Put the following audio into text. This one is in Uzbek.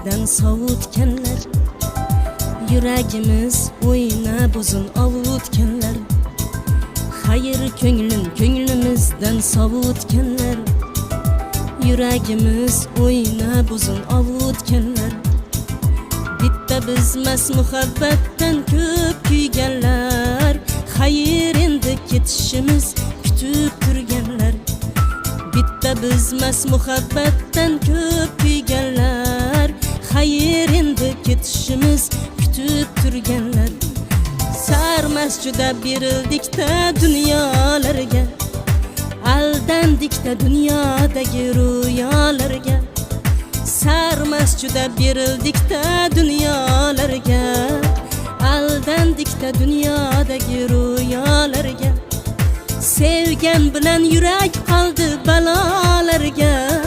ko'nglimizdan sovutganlar, yuragimiz o'ynab uzun ovutganlar. Xayr ko'nglimizdan sovutganlar, yuragimiz o'ynab uzun ovutganlar. Bitta bizmas muhabbatdan ko'p kuyganlar, xayr endi ketishimiz kutib turganlar. Bitta bizmas muhabbatdan ko'p kuyganlar, xayr endi ketishimiz kutib turganlar. Sarmas juda berildikda dunyolarga, aldandikda dunyodagi ro'yolarga. Sarmas juda berildikda dunyolarga, aldandikda dunyodagi ro'yolarga. Sevgan bilan yurak qoldi balolarga.